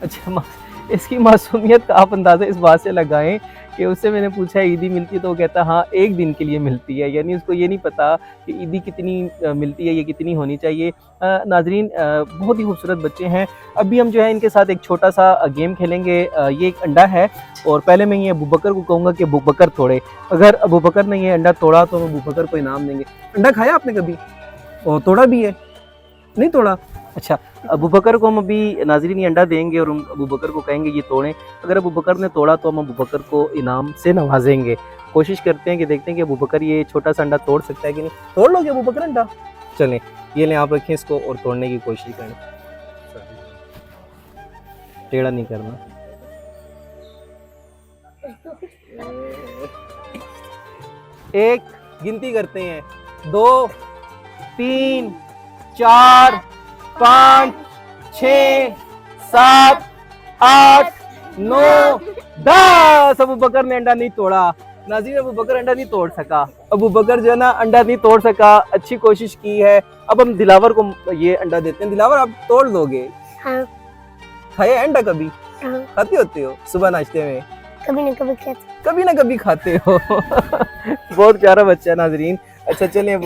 अच्छा, इसकी मासूमियत का आप अंदाज़ा इस बात से लगाएं कि उससे मैंने पूछा ईदी मिलती है तो वो कहता हाँ एक दिन के लिए मिलती है, यानी उसको ये नहीं पता कि ईदी कितनी मिलती है, ये कितनी होनी चाहिए। नाजरीन, बहुत ही खूबसूरत बच्चे हैं। अभी हम जो है इनके साथ एक छोटा सा गेम खेलेंगे। ये एक अंडा है और पहले मैं ये अबू बकर को कहूँगा कि अबू बकर तोड़े। अगर अबू बकर ने ये अंडा तोड़ा तो हम अबू बकर को इनाम देंगे। अंडा खाया आपने कभी? और तोड़ा भी है? नहीं तोड़ा? अच्छा, अबू बकर को हम अभी नाज़रीन ये अंडा देंगे और हम अबू बकर को कहेंगे ये तोड़ें। अगर अबू बकर ने तोड़ा तो हम अबू बकर को इनाम से नवाजेंगे। कोशिश करते हैं कि देखते हैं कि अबू बकर ये छोटा सा अंडा तोड़ सकता है कि नहीं। तोड़ लोगे अबू बकर अंडा? चलें, ये लें आप रखें इसको और तोड़ने की कोशिश करें। टेढ़ा नहीं करना। एक, गिनती करते हैं, 2, 3, 4, 5, 6, 7, 8, 9, 10। अबू बकर ने अंडा नहीं तोड़ा। नाज़रीन, अबू बकर अंडा नहीं तोड़ सका। अबू बकर जो है ना अंडा नहीं तोड़ सका, अच्छी कोशिश की है। अब हम दिलावर को ये अंडा देते हैं। दिलावर, आप तोड़ दोगे? हाँ। खाया अंडा कभी? हाँ। खाते होते हो सुबह नाश्ते में? कभी ना कभी खाते। कभी ना कभी खाते हो। बहुत प्यारा बच्चा है नाजरीन। अच्छा चलें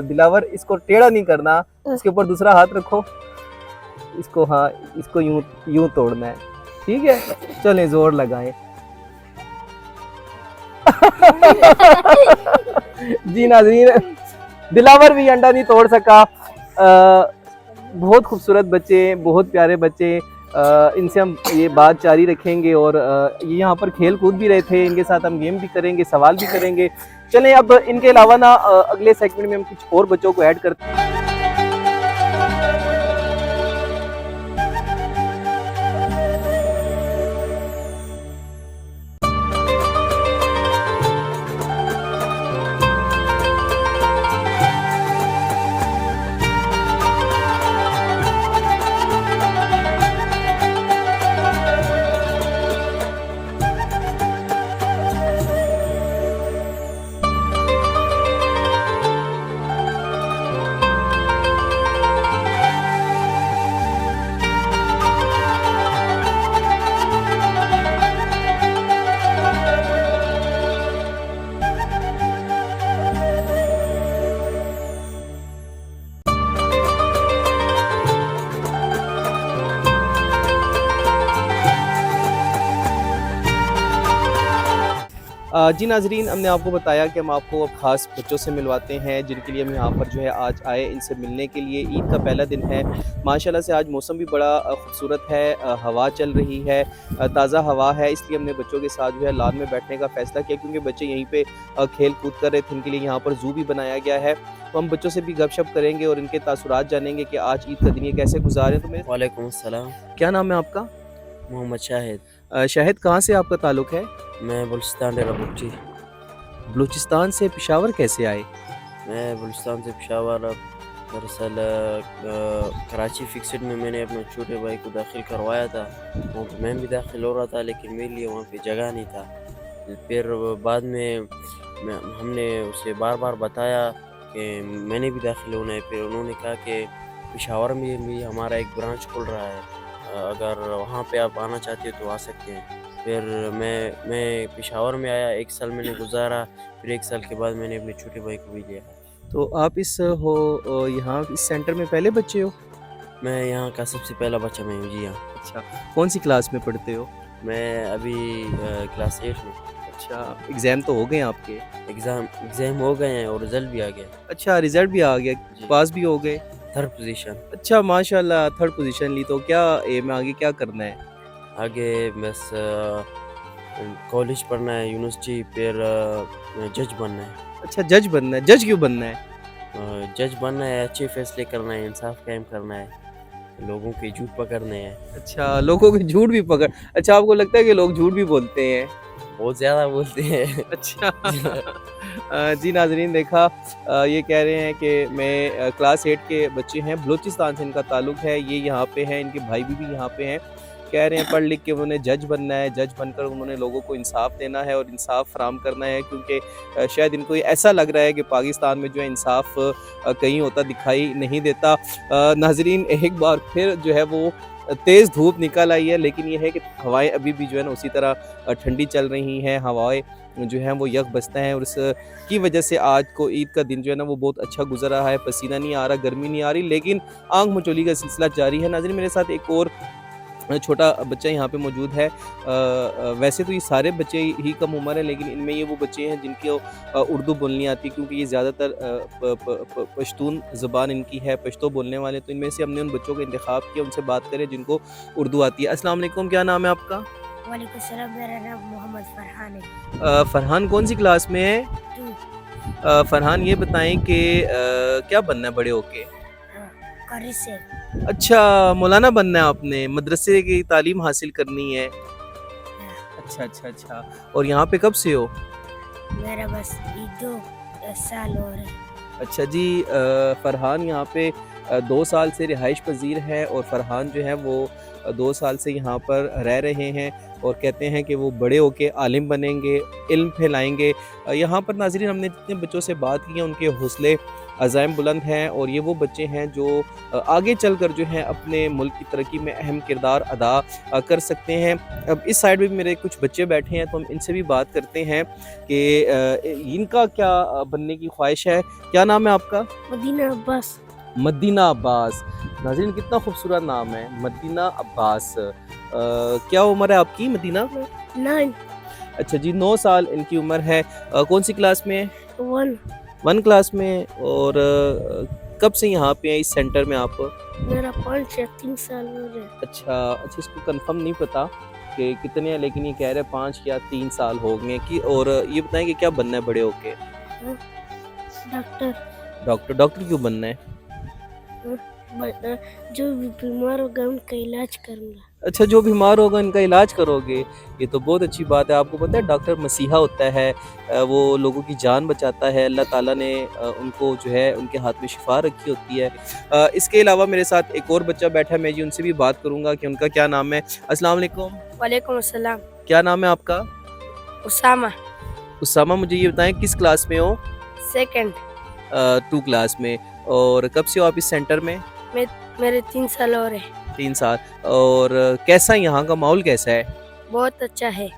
दिलावर, इसको टेढ़ा नहीं करना, इसके ऊपर दूसरा हाथ रखो, इसको, हाँ इसको यूं यूं तोड़ना है, ठीक है। चलें जोर लगाएं। जी नाज़रीन, दिलावर भी अंडा नहीं तोड़ सका। बहुत खूबसूरत बच्चे, बहुत प्यारे बच्चे, इनसे हम ये बात जारी रखेंगे और ये यहाँ पर खेल कूद भी रहे थे, इनके साथ हम गेम भी करेंगे, सवाल भी करेंगे। चलें अब इनके अलावा ना अगले सेगमेंट में हम कुछ और बच्चों को ऐड करते हैं। जी नाजरीन, हमने आपको बताया कि हम आपको अब ख़ास बच्चों से मिलवाते हैं जिनके लिए हम यहाँ पर जो है आज आए इनसे मिलने के लिए। ईद का पहला दिन है, माशाल्लाह से आज मौसम भी बड़ा खूबसूरत है, हवा चल रही है, ताज़ा हवा है, इसलिए हमने बच्चों के साथ जो है लान में बैठने का फ़ैसला किया क्योंकि बच्चे यहीं पे खेल कूद कर रहे थे। इनके लिए यहाँ पर ज़ू भी बनाया गया है, तो हम बच्चों से भी गपशप करेंगे और इनके तासुरात जानेंगे कि आज ईद का दिन ये कैसे गुजारे। तो मेरे वालेकुम अस्सलाम। क्या नाम है आपका? मोहम्मद शाहिद। शाहिद, कहाँ से आपका ताल्लुक़ है? मैं बलूचिस्तान डेरा बुगची। बलूचिस्तान से पेशावर कैसे आए? मैं बलूचिस्तान से पेशावर दरअसल कराची फिक्सड में मैंने अपने छोटे भाई को दाखिल करवाया था, वहाँ पे मैं भी दाखिल हो रहा था लेकिन मेरे लिए वहाँ पे जगह नहीं था। फिर बाद में हमने उसे बार बार बताया कि मैंने भी दाखिल होना है, फिर उन्होंने कहा कि पेशावर में भी हमारा एक ब्रांच खुल रहा है, अगर वहाँ पे आप आना चाहते हो तो आ सकते हैं। फिर मैं पेशावर में आया, 1 साल मैंने गुजारा, फिर 1 साल के बाद मैंने अपने छोटे भाई को भी लिया। तो आप इस यहाँ इस सेंटर में पहले बच्चे हो? मैं यहाँ का सबसे पहला बच्चा मैं हूँ। जी हाँ। अच्छा, कौन सी क्लास में पढ़ते हो? मैं अभी क्लास 8 में। अच्छा, एग्ज़ाम तो हो गए आपके? एग्ज़ाम हो गए हैं और रिज़ल्ट भी आ गया। अच्छा, रिज़ल्ट भी आ गया, पास भी हो गए? 3rd position. अच्छा माशाल्लाह, 3rd पोजीशन ली, तो क्या एम है, आगे क्या करना है? आगे बस कॉलेज पढ़ना है, यूनिवर्सिटी, फिर जज बनना है। अच्छा, जज बनना है। जज क्यों बनना है? जज बनना है, अच्छे फैसले करना है, इंसाफ कायम करना है, लोगों के झूठ पकड़ने हैं। अच्छा, लोगों के झूठ भी पकड़, अच्छा आपको लगता है कि लोग झूठ भी बोलते हैं? बहुत ज़्यादा बोलते हैं। अच्छा। जी नाज़रीन, देखा ये कह रहे हैं कि मैं क्लास 8 के बच्चे हैं, बलूचिस्तान से इनका ताल्लुक़ है, ये यहाँ पे हैं, इनके भाई भी यहाँ पे हैं। कह रहे हैं पढ़ लिख के उन्होंने जज बनना है, जज बनकर उन्होंने लोगों को इंसाफ देना है और इंसाफ फराहम करना है, क्योंकि शायद इनको ऐसा लग रहा है कि पाकिस्तान में जो है इंसाफ कहीं होता दिखाई नहीं देता। नाज़रीन, एक बार फिर जो है वो तेज़ धूप निकल आई है, लेकिन ये है कि हवाएं अभी भी जो है ना उसी तरह ठंडी चल रही हैं, हवाएं जो हैं वो यक बसता हैं और इसकी वजह से आज को ईद का दिन जो है ना वो बहुत अच्छा गुजर रहा है। पसीना नहीं आ रहा, गर्मी नहीं आ रही, लेकिन आंख मचोली का सिलसिला जारी है। नाज़रीन, मेरे साथ एक और छोटा बच्चा यहाँ पे मौजूद है। वैसे तो ये सारे बच्चे ही कम उम्र हैं, लेकिन इनमें ये वो बच्चे हैं जिनको उर्दू बोलनी आती, क्योंकि ये ज़्यादातर पश्तून ज़बान इनकी है, पश्तो बोलने वाले। तो इनमें से हमने उन बच्चों का इंतखाब किया, उनसे बात करें जिनको उर्दू आती है। अस्सलाम वालेकुम, क्या नाम है आपका? वालेकुम सलाम, मेरा नाम मोहम्मद फरहान है। फ़रहान कौन सी क्लास में है? 2 फ़रहान, ये बताएं कि क्या बनना है बड़े होके? कारी से। अच्छा, मौलाना बनना है आपने, मदरसे की तालीम हासिल करनी है। अच्छा अच्छा अच्छा, और यहाँ पे कब से हो? मेरा बस 2 साल हो रहे। अच्छा जी, फ़रहान यहाँ पे 2 साल से रिहाइश पजीर है और फरहान जो है वो 2 साल से यहाँ पर रह रहे हैं और कहते हैं कि वो बड़े होके आलिम बनेंगे, इल्म फैलाएंगे। यहाँ पर नाज़रीन हमने जितने बच्चों से बात की है उनके हौसले अज़ाइम बुलंद हैं और ये वो बच्चे हैं जो आगे चलकर जो है अपने मुल्क की तरक्की में अहम किरदार अदा कर सकते हैं। अब इस साइड में भी मेरे कुछ बच्चे बैठे हैं तो हम इनसे भी बात करते हैं कि इनका क्या बनने की ख्वाहिश है। क्या नाम है आपका? मदीना अब्बास। मदीना अब्बास। नाज़रीन कितना खूबसूरत नाम है, मदीना अब्बास। क्या उम्र है आपकी मदीना? 9 अच्छा जी, 9 साल इनकी उम्र है। कौन सी क्लास में है? 1 1 क्लास में। और कब से यहाँ पे हैं इस सेंटर में आप? मेरा 5 या 3 साल हो गए। अच्छा, इसको कंफर्म नहीं पता कि कितने हैं, लेकिन ये कह रहे हैं 5 या 3 साल हो गए कि। और ये बताएं कि क्या बनना है बड़े होके? डॉक्टर। डॉक्टर क्यों बनना है? जो भी बीमार होगा उनका इलाज करूँगा। अच्छा, जो बीमार होगा इनका इलाज करोगे, ये तो बहुत अच्छी बात है। आपको पता है डॉक्टर मसीहा होता है, वो लोगों की जान बचाता है। अल्लाह ताला ने उनको जो है उनके हाथ में शिफा रखी होती है। इसके अलावा मेरे साथ एक और बच्चा बैठा है, मैं जी उनसे भी बात करूंगा कि उनका क्या नाम है। अस्सलाम वालेकुम। वालेकुम अस्सलाम। क्या नाम है आपका? उसामा। उसामा, मुझे ये बताएं किस क्लास में हो? 2nd। 2 क्लास में। और कब से हो आप इस सेंटर में? मेरे 3 साल और है। 3 साल। और कैसा यहाँ का माहौल कैसा है? बहुत अच्छा है।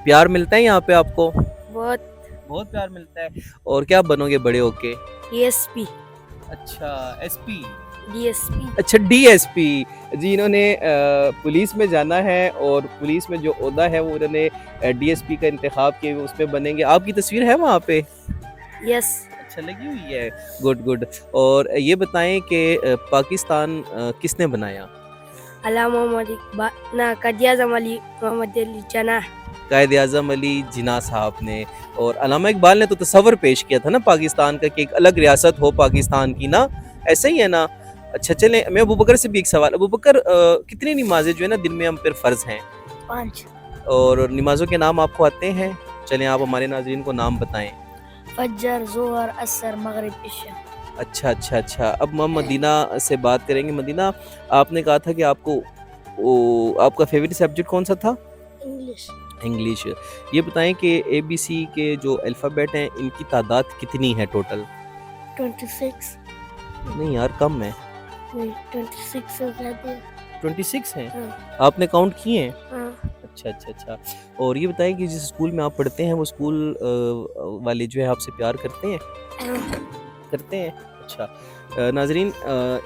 प्यार मिलता है यहाँ पे आपको? बहुत। बहुत प्यार मिलता है। और क्या बनोगे बड़े होके? DSP। अच्छा, एसपी। DSP। अच्छा, डीएसपी जी। इन्होंने पुलिस में जाना है और पुलिस में जो ओहदा है वो इन्होंने डीएसपी का इंतखाब किए हुए उसमें बनेंगे। आपकी तस्वीर है वहाँ पे? यस। अच्छा, लगी हुई है। Good good. और ये बताएं कि पाकिस्तान किसने बनाया? अला मोहम्मद इकबाल ना कायद-ए-आज़म अली मोहम्मद अली जिन्नाह। कायद आज़म अली जिन्नाह साहब ने। और अल्लामा इकबाल ने तो तसव्वुर पेश किया था ना पाकिस्तान का कि एक अलग रियासत हो पाकिस्तान की ना, ऐसा ही है ना? अच्छा चलें, मैं अबू बकर से भी एक सवाल। अबू बकर, कितनी नमाजें जो है ना दिन में हम पर फ़र्ज़ हैं? 5। और नमाज़ों के नाम आपको आते हैं? चलें आप हमारे नाज़रीन को नाम बताएं। फज्र, ज़ोहर, असर, मगरिब, इशा। अच्छा। अब हम मदीना से बात करेंगे। मदीना, आपने कहा था कि आपका फेवरेट सब्जेक्ट कौन सा था? इंग्लिश। ये बताएं कि ABC के जो अल्फ़ाबेट हैं इनकी तादाद कितनी है टोटल? 26। नहीं यार, कम है। नहीं, 26 से ज़्यादा है। 26 हैं? हाँ। आपने काउंट किए हैं? हाँ। अच्छा। और ये बताएं कि जिस स्कूल में आप पढ़ते हैं वो स्कूल वाले जो है आपसे प्यार करते हैं? करते हैं। अच्छा। नाज़रीन,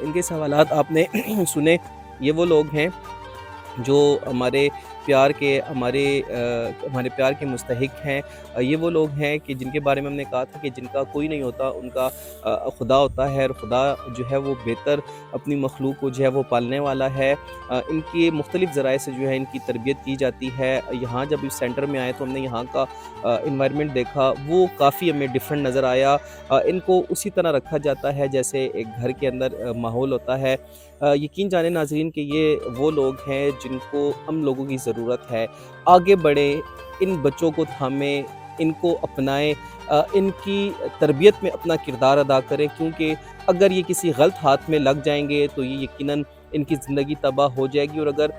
इनके सवालात आपने सुने। ये वो लोग हैं जो हमारे प्यार के मुस्तहिक हैं। ये वो लोग हैं कि जिनके बारे में हमने कहा था कि जिनका कोई नहीं होता, उनका खुदा होता है और खुदा जो है वो बेहतर अपनी मखलूक को जो है वो पालने वाला है। इनकी मुख्तलिफ़ ज़राए से जो है इनकी तरबियत की जाती है। यहाँ जब इस सेंटर में आए तो हमने यहाँ का इन्वायरमेंट देखा, वो काफ़ी हमें डिफरेंट नज़र आया। इनको उसी तरह रखा जाता है जैसे एक घर के अंदर माहौल होता है। यकीन जाने नाज़रीन कि ये वो लोग हैं जिनको हम लोगों की ज़रूरत है। आगे बढ़ें, इन बच्चों को थामें, इनको अपनाएं, इनकी तरबियत में अपना किरदार अदा करें, क्योंकि अगर ये किसी गलत हाथ में लग जाएंगे तो ये यकीनन इनकी ज़िंदगी तबाह हो जाएगी। और अगर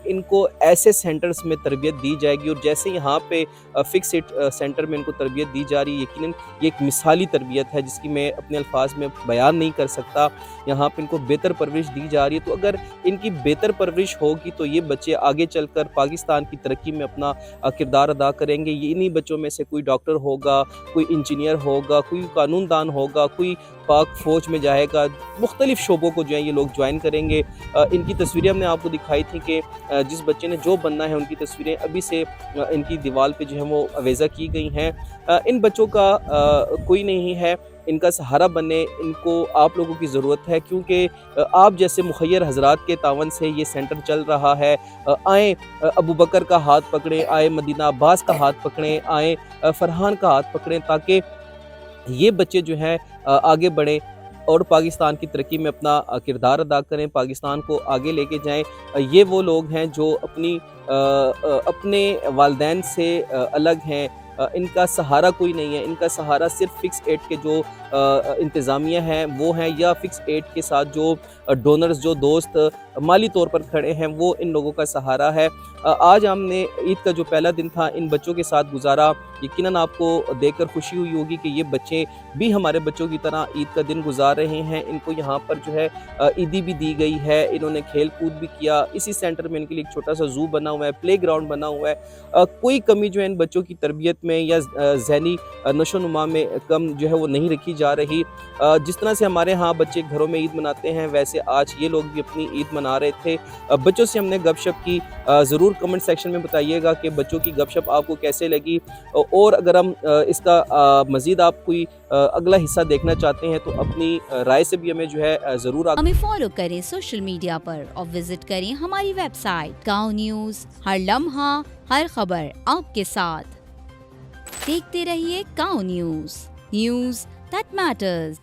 इनको ऐसे सेंटर्स में तरबियत दी जाएगी और जैसे यहाँ पे फिक्स इट सेंटर में इनको तरबियत दी जा रही है, यकीनन ये एक मिसाली तरबियत है जिसकी मैं अपने अल्फाज में बयान नहीं कर सकता। यहाँ पे इनको बेहतर परवरिश दी जा रही है। तो अगर इनकी बेहतर परवरिश होगी तो ये बच्चे आगे चलकर पाकिस्तान की तरक्की में अपना किरदार अदा करेंगे। ये इन्हीं बच्चों में से कोई डॉक्टर होगा, कोई इंजीनियर होगा, कोई कानूनदान होगा, कोई पाक फ़ौज में जाएगा। मुख्तलिफ़ शोबों को जो है ये लोग ज्वाइन करेंगे। इनकी तस्वीरें हमने आपको दिखाई थी कि जिस बच्चे ने जो बनना है उनकी तस्वीरें अभी से इनकी दीवार पे जो है वो अवेज़ा की गई हैं। इन बच्चों का कोई नहीं है, इनका सहारा बने, इनको आप लोगों की ज़रूरत है, क्योंकि आप जैसे मुखय्यर हज़रात के तावन से ये सेंटर चल रहा है। आएँ अबू बकर का हाथ पकड़ें, आए मदीना अब्बास का हाथ पकड़ें, आएँ फरहान का हाथ पकड़ें, ताकि ये बच्चे जो हैं आगे बढ़ें और पाकिस्तान की तरक्की में अपना किरदार अदा करें, पाकिस्तान को आगे लेके जाएं। ये वो लोग हैं जो अपने वालिदैन से अलग हैं। इनका सहारा कोई नहीं है, इनका सहारा सिर्फ फिक्स एड के जो इंतज़ामिया है वो हैं, या फिक्स एड के साथ जो डोनर्स, जो दोस्त माली तौर पर खड़े हैं, वो इन लोगों का सहारा है। आज हमने ईद का जो पहला दिन था इन बच्चों के साथ गुजारा। यकीनन आपको देखकर खुशी हुई होगी कि ये बच्चे भी हमारे बच्चों की तरह ईद का दिन गुजार रहे हैं। इनको यहाँ पर जो है ईदी भी दी गई है, इन्होंने खेल कूद भी किया। इसी सेंटर में इनके लिए एक छोटा सा जू बना हुआ है, प्ले ग्राउंड बना हुआ है। कोई कमी जो है इन बच्चों की तरबियत में या ज़हनी नशोनुमा में कम जो है वो नहीं रखी जा रही। जिस तरह से हमारे यहाँ बच्चे घरों में ईद मनाते हैं, वैसे आज ये लोग भी अपनी ईद मना रहे थे। बच्चों से हमने गपशप की। ज़रूर कमेंट सेक्शन में बताइएगा कि बच्चों की गपशप आपको कैसे लगी, और अगर हम इसका मज़ीद आप कोई अगला हिस्सा देखना चाहते हैं तो अपनी राय से भी हमें जो है ज़रूर हमें फॉलो करें सोशल मीडिया पर और विजिट करें हमारी वेबसाइट गाँव न्यूज़। हर लम्हा हर खबर आपके साथ। देखते रहिए गाँव न्यूज़, न्यूज़ दैट मैटर्स।